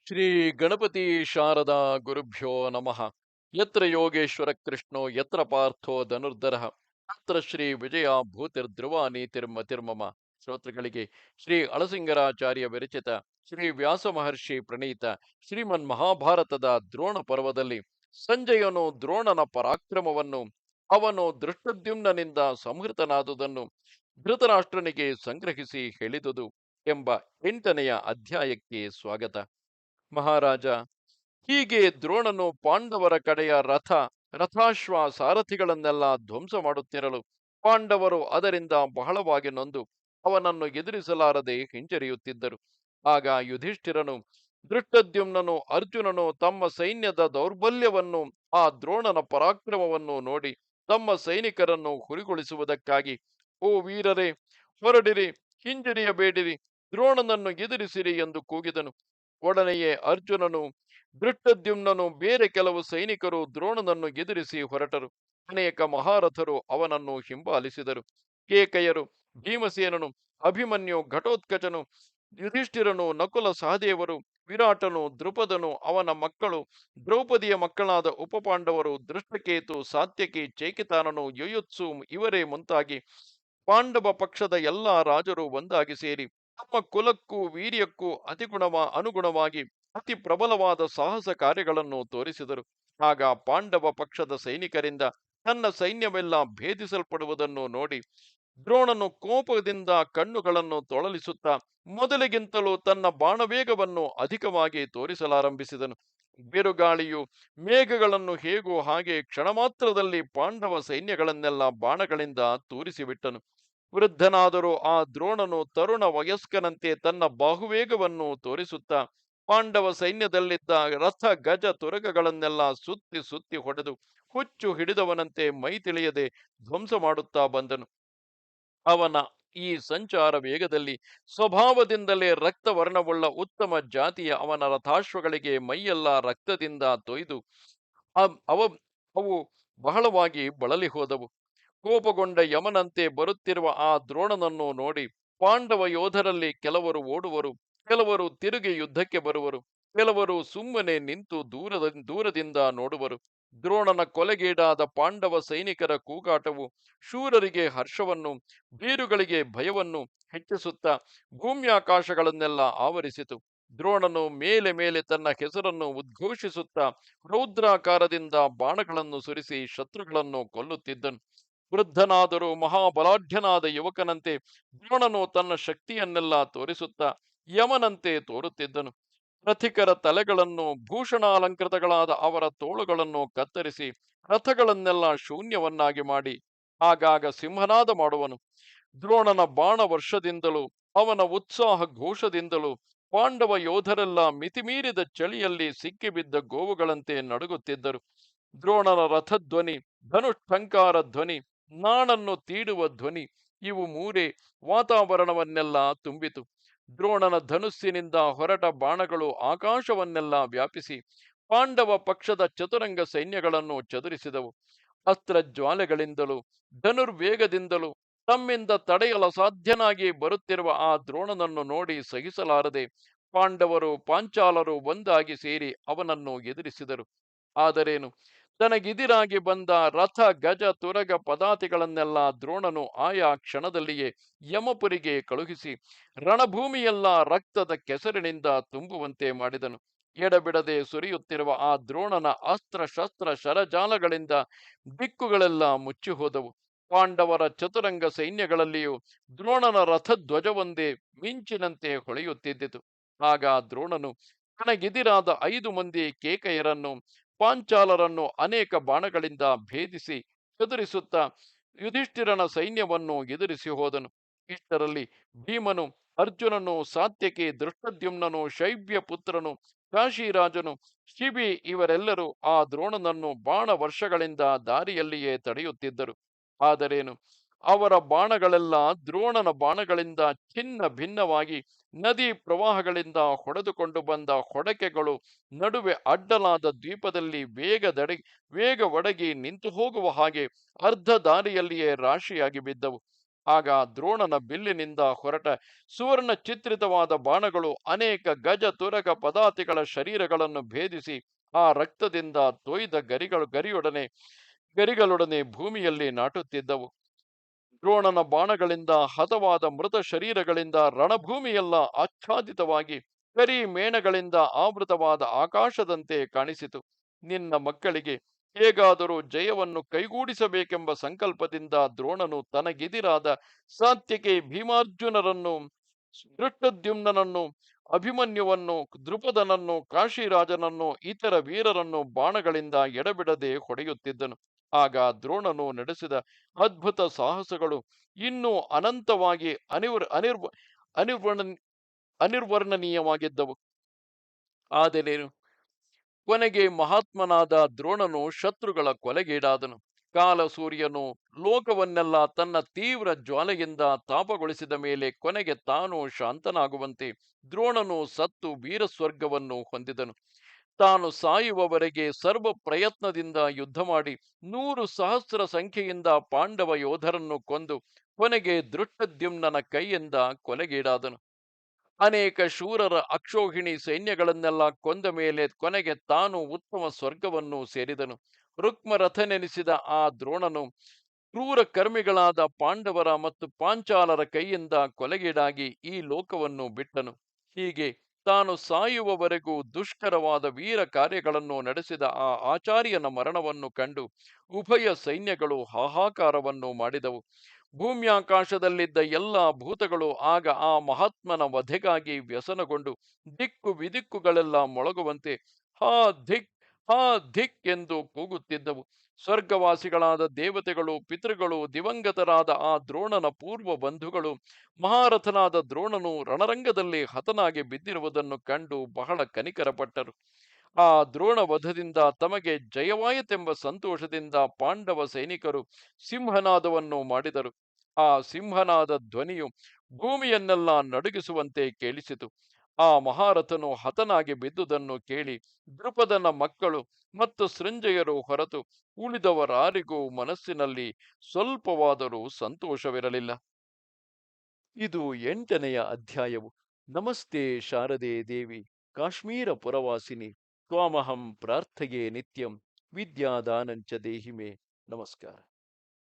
ಶ್ರೀ ಗಣಪತಿ ಶಾರದಾ ಗುರುಭ್ಯೋ ನಮಃ. ಯತ್ರ ಯೋಗೇಶ್ವರ ಕೃಷ್ಣೋ ಯತ್ರ ಪಾರ್ಥೋ ಧನುರ್ಧರಃ ತತ್ರ ಶ್ರೀ ವಿಜಯ ಭೂತಿರ್ಧ್ರುವ ನೀತಿರ್ಮತಿರ್ಮಮ. ಶ್ರೋತೃಗಳಿಗೆ ಶ್ರೀ ಅಳಸಿಂಗರಾಚಾರ್ಯ ವಿರಚಿತ ಶ್ರೀ ವ್ಯಾಸ ಮಹರ್ಷಿ ಪ್ರಣೀತ ಶ್ರೀಮನ್ ಮಹಾಭಾರತದ ದ್ರೋಣ ಪರ್ವದಲ್ಲಿ ಸಂಜಯನು ದ್ರೋಣನ ಪರಾಕ್ರಮವನ್ನು, ಅವನು ದೃಷ್ಟದ್ಯುಮ್ನನಿಂದ ಸಂಹೃತನಾದುದನ್ನು ಧೃತರಾಷ್ಟ್ರನಿಗೆ ಸಂಗ್ರಹಿಸಿ ಹೇಳಿದುದು ಎಂಬ 8ನೆಯ ಅಧ್ಯಾಯಕ್ಕೆ ಸ್ವಾಗತ. ಮಹಾರಾಜ, ಹೀಗೆ ದ್ರೋಣನು ಪಾಂಡವರ ಕಡೆಯ ರಥಾಶ್ವ ಸಾರಥಿಗಳನ್ನೆಲ್ಲ ಧ್ವಂಸ ಮಾಡುತ್ತಿರಲು ಪಾಂಡವರು ಅದರಿಂದ ಬಹಳವಾಗಿ ನೊಂದು ಅವನನ್ನು ಎದುರಿಸಲಾರದೆ ಹಿಂಜರಿಯುತ್ತಿದ್ದರು. ಆಗ ಯುಧಿಷ್ಠಿರನು, ದೃಷ್ಟದ್ಯುಮ್ನನು, ಅರ್ಜುನನು ತಮ್ಮ ಸೈನ್ಯದ ದೌರ್ಬಲ್ಯವನ್ನು, ಆ ದ್ರೋಣನ ಪರಾಕ್ರಮವನ್ನು ನೋಡಿ ತಮ್ಮ ಸೈನಿಕರನ್ನು ಹುರಿಗೊಳಿಸುವುದಕ್ಕಾಗಿ, ಓ ವೀರರೇ, ಹೊರಡಿರಿ, ಹಿಂಜರಿಯಬೇಡಿರಿ, ದ್ರೋಣನನ್ನು ಎದುರಿಸಿರಿ ಎಂದು ಕೂಗಿದನು. ಒಡನೆಯೇ ಅರ್ಜುನನು, ದೃಷ್ಟದ್ಯುಮ್ನನು, ಬೇರೆ ಕೆಲವು ಸೈನಿಕರು ದ್ರೋಣನನ್ನು ಎದುರಿಸಿ ಹೊರಟರು. ಅನೇಕ ಮಹಾರಥರು ಅವನನ್ನು ಹಿಂಬಾಲಿಸಿದರು. ಕೇಕಯರು, ಭೀಮಸೇನನು, ಅಭಿಮನ್ಯು, ಘಟೋತ್ಕಚನು, ಯುಧಿಷ್ಠಿರನು, ನಕುಲ ಸಹದೇವರು, ವಿರಾಟನು, ದೃಪದನು, ಅವನ ಮಕ್ಕಳು, ದ್ರೌಪದಿಯ ಮಕ್ಕಳಾದ ಉಪಪಾಂಡವರು, ದೃಷ್ಟಕೇತು, ಸಾತ್ಯಕಿ, ಚೇಕಿತಾನನು, ಯುಯುತ್ಸು ಇವರೇ ಮುಂತಾಗಿ ಪಾಂಡವ ಪಕ್ಷದ ಎಲ್ಲಾ ರಾಜರು ಒಂದಾಗಿ ಸೇರಿ ತಮ್ಮ ಕುಲಕ್ಕೂ ವೀರ್ಯಕ್ಕೂ ಅನುಗುಣವಾಗಿ ಅತಿ ಪ್ರಬಲವಾದ ಸಾಹಸ ಕಾರ್ಯಗಳನ್ನು ತೋರಿಸಿದರು. ಆಗ ಪಾಂಡವ ಪಕ್ಷದ ಸೈನಿಕರಿಂದ ತನ್ನ ಸೈನ್ಯವೆಲ್ಲ ಭೇದಿಸಲ್ಪಡುವುದನ್ನು ನೋಡಿ ದ್ರೋಣನು ಕೋಪದಿಂದ ಕಣ್ಣುಗಳನ್ನು ತೊಳಲಿಸುತ್ತಾ ಮೊದಲಿಗಿಂತಲೂ ತನ್ನ ಬಾಣವೇಗವನ್ನು ಅಧಿಕವಾಗಿ ತೋರಿಸಲಾರಂಭಿಸಿದನು. ಬಿರುಗಾಳಿಯು ಮೇಘಗಳನ್ನು ಹೇಗೋ ಹಾಗೆ ಕ್ಷಣಮಾತ್ರದಲ್ಲಿ ಪಾಂಡವ ಸೈನ್ಯಗಳನ್ನೆಲ್ಲ ಬಾಣಗಳಿಂದ ತೂರಿಸಿಬಿಟ್ಟನು. ವೃದ್ಧನಾದರೂ ಆ ದ್ರೋಣನು ತರುಣ ವಯಸ್ಕನಂತೆ ತನ್ನ ಬಾಹುವೇಗವನ್ನು ತೋರಿಸುತ್ತಾ ಪಾಂಡವ ಸೈನ್ಯದಲ್ಲಿದ್ದ ರಥ ಗಜ ತುರಗಗಳನ್ನೆಲ್ಲ ಸುತ್ತಿ ಸುತ್ತಿ ಹೊಡೆದು ಹುಚ್ಚು ಹಿಡಿದವನಂತೆ ಮೈ ತಿಳಿಯದೆ ಧ್ವಂಸ ಮಾಡುತ್ತಾ ಬಂದನು. ಅವನ ಈ ಸಂಚಾರ ವೇಗದಲ್ಲಿ ಸ್ವಭಾವದಿಂದಲೇ ರಕ್ತವರ್ಣವುಳ್ಳ ಉತ್ತಮ ಜಾತಿಯ ಅವನ ರಥಾಶ್ವಗಳಿಗೆ ಮೈಯೆಲ್ಲ ರಕ್ತದಿಂದ ತೊಯ್ದು ಅವ ಅವು ಬಹಳವಾಗಿ ಬಳಲಿ ಹೋದವು. ಕೋಪಗೊಂಡ ಯಮನಂತೆ ಬರುತ್ತಿರುವ ಆ ದ್ರೋಣನನ್ನು ನೋಡಿ ಪಾಂಡವ ಯೋಧರಲ್ಲಿ ಕೆಲವರು ಓಡುವರು, ಕೆಲವರು ತಿರುಗಿ ಯುದ್ಧಕ್ಕೆ ಬರುವರು, ಕೆಲವರು ಸುಮ್ಮನೆ ನಿಂತು ದೂರದಿಂದ ನೋಡುವರು. ದ್ರೋಣನ ಕೊಲೆಗೀಡಾದ ಪಾಂಡವ ಸೈನಿಕರ ಕೂಗಾಟವು ಶೂರರಿಗೆ ಹರ್ಷವನ್ನು, ಬೀರುಗಳಿಗೆ ಭಯವನ್ನು ಹೆಚ್ಚಿಸುತ್ತಾ ಭೂಮ್ಯಾಕಾಶಗಳನ್ನೆಲ್ಲ ಆವರಿಸಿತು. ದ್ರೋಣನು ಮೇಲೆ ಮೇಲೆ ತನ್ನ ಹೆಸರನ್ನು ಉದ್ಘೋಷಿಸುತ್ತಾ ರೌದ್ರಾಕಾರದಿಂದ ಬಾಣಗಳನ್ನು ಸುರಿಸಿ ಶತ್ರುಗಳನ್ನು ಕೊಲ್ಲುತ್ತಿದ್ದನು. ವೃದ್ಧನಾದರೂ ಮಹಾಬಲಾಢ್ಯನಾದ ಯುವಕನಂತೆ ದ್ರೋಣನು ತನ್ನ ಶಕ್ತಿಯನ್ನೆಲ್ಲ ತೋರಿಸುತ್ತಾ ಯಮನಂತೆ ತೋರುತ್ತಿದ್ದನು. ರಥಿಕರ ತಲೆಗಳನ್ನು, ಭೂಷಣಾಲಂಕೃತಗಳಾದ ಅವರ ತೋಳುಗಳನ್ನು ಕತ್ತರಿಸಿ ರಥಗಳನ್ನೆಲ್ಲ ಶೂನ್ಯವನ್ನಾಗಿ ಮಾಡಿ ಆಗಾಗ ಸಿಂಹನಾದ ಮಾಡುವನು. ದ್ರೋಣನ ಬಾಣ ವರ್ಷದಿಂದಲೂ ಅವನ ಉತ್ಸಾಹ ಘೋಷದಿಂದಲೂ ಪಾಂಡವ ಯೋಧರೆಲ್ಲ ಮಿತಿಮೀರಿದ ಚಳಿಯಲ್ಲಿ ಸಿಕ್ಕಿಬಿದ್ದ ಗೋವುಗಳಂತೆ ನಡುಗುತ್ತಿದ್ದರು. ದ್ರೋಣನ ರಥಧ್ವನಿ, ಧನುಷ್ಠಂಕಾರ ಧ್ವನಿ, ನಾಣನ್ನು ತೀಡುವ ಧ್ವನಿ, ಇವು ಮೂರೇ ವಾತಾವರಣವನ್ನೆಲ್ಲ ತುಂಬಿತು. ದ್ರೋಣನ ಧನುಸ್ಸಿನಿಂದ ಹೊರಟ ಬಾಣಗಳು ಆಕಾಶವನ್ನೆಲ್ಲ ವ್ಯಾಪಿಸಿ ಪಾಂಡವ ಪಕ್ಷದ ಚತುರಂಗ ಸೈನ್ಯಗಳನ್ನು ಚದುರಿಸಿದವು. ಅಸ್ತ್ರ ಜ್ವಾಲೆಗಳಿಂದಲೂ ಧನುರ್ವೇಗದಿಂದಲೂ ತಮ್ಮಿಂದ ತಡೆಯಲಸಾಧ್ಯನಾಗಿ ಬರುತ್ತಿರುವ ಆ ದ್ರೋಣನನ್ನು ನೋಡಿ ಸಹಿಸಲಾರದೆ ಪಾಂಡವರು ಪಾಂಚಾಲರು ಒಂದಾಗಿ ಸೇರಿ ಅವನನ್ನು ಎದುರಿಸಿದರು. ಆದರೇನು, ತನಗಿದಿರಾಗಿ ಬಂದ ರಥ ಗಜ ತುರಗ ಪದಾತಿಗಳನ್ನೆಲ್ಲ ದ್ರೋಣನು ಆಯಾ ಕ್ಷಣದಲ್ಲಿಯೇ ಯಮಪುರಿಗೆ ಕಳುಹಿಸಿ ರಣಭೂಮಿಯೆಲ್ಲ ರಕ್ತದ ಕೆಸರಿನಿಂದ ತುಂಬುವಂತೆ ಮಾಡಿದನು. ಎಡಬಿಡದೆ ಸುರಿಯುತ್ತಿರುವ ಆ ದ್ರೋಣನ ಅಸ್ತ್ರ ಶಸ್ತ್ರ ಶರಜಾಲಗಳಿಂದ ದಿಕ್ಕುಗಳೆಲ್ಲ ಮುಚ್ಚಿ ಹೋದವು. ಪಾಂಡವರ ಚತುರಂಗ ಸೈನ್ಯಗಳಲ್ಲಿಯೂ ದ್ರೋಣನ ರಥಧ್ವಜವೊಂದೇ ಮಿಂಚಿನಂತೆ ಹೊಳೆಯುತ್ತಿದ್ದಿತು. ಆಗ ದ್ರೋಣನು ತನಗಿದಿರಾದ 5 ಮಂದಿ ಕೇಕಯರನ್ನು, ಪಾಂಚಾಲರನ್ನು ಅನೇಕ ಬಾಣಗಳಿಂದ ಭೇದಿಸಿ ಚದುರಿಸುತ್ತಾ ಯುಧಿಷ್ಠಿರನ ಸೈನ್ಯವನ್ನು ಎದುರಿಸಿ ಹೋದನು. ಇಷ್ಟರಲ್ಲಿ ಭೀಮನು, ಅರ್ಜುನನು, ಸಾತ್ಯಕಿ, ದೃಷ್ಟದ್ಯುಮ್ನನು, ಶೈಬ್ಯ ಪುತ್ರನು, ಕಾಶಿರಾಜನು, ಶಿಬಿ ಇವರೆಲ್ಲರೂ ಆ ದ್ರೋಣನನ್ನು ಬಾಣ ವರ್ಷಗಳಿಂದ ದಾರಿಯಲ್ಲಿಯೇ ತಡೆಯುತ್ತಿದ್ದರು. ಆದರೇನು, ಅವರ ಬಾಣಗಳೆಲ್ಲ ದ್ರೋಣನ ಬಾಣಗಳಿಂದ ಛಿನ್ನ ಭಿನ್ನವಾಗಿ ನದಿ ಪ್ರವಾಹಗಳಿಂದ ಹೊಡೆದುಕೊಂಡು ಬಂದ ಹೊಡಕೆಗಳು ನಡುವೆ ಅಡ್ಡಲಾದ ದ್ವೀಪದಲ್ಲಿ ವೇಗ ಒಡಗಿ ನಿಂತು ಹೋಗುವ ಹಾಗೆ ಅರ್ಧ ದಾರಿಯಲ್ಲಿಯೇ ರಾಶಿಯಾಗಿ ಬಿದ್ದವು. ಆಗ ದ್ರೋಣನ ಬಿಲ್ಲಿನಿಂದ ಹೊರಟ ಸುವರ್ಣ ಚಿತ್ರಿತವಾದ ಬಾಣಗಳು ಅನೇಕ ಗಜ ತುರಗ ಪದಾತಿಗಳ ಶರೀರಗಳನ್ನು ಭೇದಿಸಿ ಆ ರಕ್ತದಿಂದ ತೊಯ್ದ ಗರಿಗಳೊಡನೆ ಭೂಮಿಯಲ್ಲಿ ನಾಟುತ್ತಿದ್ದವು. ದ್ರೋಣನ ಬಾಣಗಳಿಂದ ಹತವಾದ ಮೃತ ಶರೀರಗಳಿಂದ ರಣಭೂಮಿಯೆಲ್ಲ ಆಚ್ಛಾದಿತವಾಗಿ ಕರಿ ಮೇಣಗಳಿಂದ ಆವೃತವಾದ ಆಕಾಶದಂತೆ ಕಾಣಿಸಿತು. ನಿನ್ನ ಮಕ್ಕಳಿಗೆ ಹೇಗಾದರೂ ಜಯವನ್ನು ಕೈಗೂಡಿಸಬೇಕೆಂಬ ಸಂಕಲ್ಪದಿಂದ ದ್ರೋಣನು ತನಗೆದಿರಾದ ಸಾತ್ಯಕಿ ಭೀಮಾರ್ಜುನರನ್ನು, ದೃಷ್ಟದ್ಯುಮ್ನನನ್ನು, ಅಭಿಮನ್ಯುವನ್ನು, ದೃಪದನನ್ನು, ಕಾಶಿರಾಜನನ್ನು, ಇತರ ವೀರರನ್ನು ಬಾಣಗಳಿಂದ ಎಡಬಿಡದೆ ಹೊಡೆಯುತ್ತಿದ್ದನು. ಆಗ ದ್ರೋಣನು ನಡೆಸಿದ ಅದ್ಭುತ ಸಾಹಸಗಳು ಇನ್ನೂ ಅನಂತವಾಗಿ ಅನಿರ್ವರ್ಣ ಅನಿರ್ವರ್ಣನೀಯವಾಗಿದ್ದವು. ಆದರೆ ಕೊನೆಗೆ ಮಹಾತ್ಮನಾದ ದ್ರೋಣನು ಶತ್ರುಗಳ ಕೊಲೆಗೀಡಾದನು. ಕಾಲಸೂರ್ಯನು ಲೋಕವನ್ನೆಲ್ಲ ತನ್ನ ತೀವ್ರ ಜ್ವಾಲೆಯಿಂದ ತಾಪಗೊಳಿಸಿದ ಮೇಲೆ ಕೊನೆಗೆ ತಾನು ಶಾಂತನಾಗುವಂತೆ ದ್ರೋಣನು ಸತ್ತು ವೀರಸ್ವರ್ಗವನ್ನು ಹೊಂದಿದನು. ತಾನು ಸಾಯುವವರೆಗೆ ಸರ್ವ ಪ್ರಯತ್ನದಿಂದ ಯುದ್ಧ ಮಾಡಿ 100,000 ಸಂಖ್ಯೆಯಿಂದ ಪಾಂಡವ ಯೋಧರನ್ನು ಕೊಂದು ಕೊನೆಗೆ ದೃಷ್ಟದ್ಯುಮ್ನನ ಕೈಯಿಂದ ಕೊಲೆಗೀಡಾದನು. ಅನೇಕ ಶೂರರ ಅಕ್ಷೋಹಿಣಿ ಸೈನ್ಯಗಳನ್ನೆಲ್ಲ ಕೊಂದ ಮೇಲೆ ಕೊನೆಗೆ ತಾನು ಉತ್ತಮ ಸ್ವರ್ಗವನ್ನು ಸೇರಿದನು. ರುಕ್ಮರಥನೆನಿಸಿದ ಆ ದ್ರೋಣನು ಕ್ರೂರ ಕರ್ಮಿಗಳಾದ ಪಾಂಡವರ ಮತ್ತು ಪಾಂಚಾಲರ ಕೈಯಿಂದ ಕೊಲೆಗೀಡಾಗಿ ಈ ಲೋಕವನ್ನು ಬಿಟ್ಟನು. ಹೀಗೆ ತಾನು ಸಾಯುವವರೆಗೂ ದುಷ್ಕರವಾದ ವೀರ ಕಾರ್ಯಗಳನ್ನು ನಡೆಸಿದ ಆ ಆಚಾರ್ಯನ ಮರಣವನ್ನು ಕಂಡು ಉಭಯ ಸೈನ್ಯಗಳು ಹಾಹಾಕಾರವನ್ನು ಮಾಡಿದವು. ಭೂಮ್ಯಾಕಾಶದಲ್ಲಿದ್ದ ಎಲ್ಲ ಭೂತಗಳು ಆಗ ಆ ಮಹಾತ್ಮನ ವಧೆಗಾಗಿ ವ್ಯಸನಗೊಂಡು ದಿಕ್ಕು ವಿದಿಕ್ಕುಗಳೆಲ್ಲ ಮೊಳಗುವಂತೆ ಹಾ ಧಿಕ್ ಹಾ ಧಿಕ್ ಎಂದು ಕೂಗುತ್ತಿದ್ದವು. ಸ್ವರ್ಗವಾಸಿಗಳಾದ ದೇವತೆಗಳು, ಪಿತೃಗಳು, ದಿವಂಗತರಾದ ಆ ದ್ರೋಣನ ಪೂರ್ವ ಬಂಧುಗಳು ಮಹಾರಥನಾದ ದ್ರೋಣನು ರಣರಂಗದಲ್ಲಿ ಹತನಾಗಿ ಬಿದ್ದಿರುವುದನ್ನು ಕಂಡು ಬಹಳ ಕನಿಕರಪಟ್ಟರು. ಆ ದ್ರೋಣ ವಧದಿಂದ ತಮಗೆ ಜಯವಾಯಿತೆಂಬ ಸಂತೋಷದಿಂದ ಪಾಂಡವ ಸೈನಿಕರು ಸಿಂಹನಾದವನ್ನು ಮಾಡಿದರು. ಆ ಸಿಂಹನಾದ ಧ್ವನಿಯು ಭೂಮಿಯನ್ನೆಲ್ಲ ನಡುಗಿಸುವಂತೆ ಕೇಳಿಸಿತು. ಆ ಮಹಾರಥನು ಹತನಾಗಿ ಬಿದ್ದುದನ್ನು ಕೇಳಿ ದೃಪದನ ಮಕ್ಕಳು ಮತ್ತು ಸೃಂಜಯರು ಹೊರತು ಉಳಿದವರಾರಿಗೂ ಮನಸ್ಸಿನಲ್ಲಿ ಸ್ವಲ್ಪವಾದರೂ ಸಂತೋಷವಿರಲಿಲ್ಲ. ಇದು 8ನೆಯ ಅಧ್ಯಾಯವು. ನಮಸ್ತೆ ಶಾರದೆ ದೇವಿ, ಕಾಶ್ಮೀರ ಪುರವಾಸಿನಿ, ತ್ವಾಮಹಂ ಪ್ರಾರ್ಥಯೇ ನಿತ್ಯಂ, ವಿದ್ಯಾದಾನಂಚ ದೇಹಿಮೆ. ನಮಸ್ಕಾರ.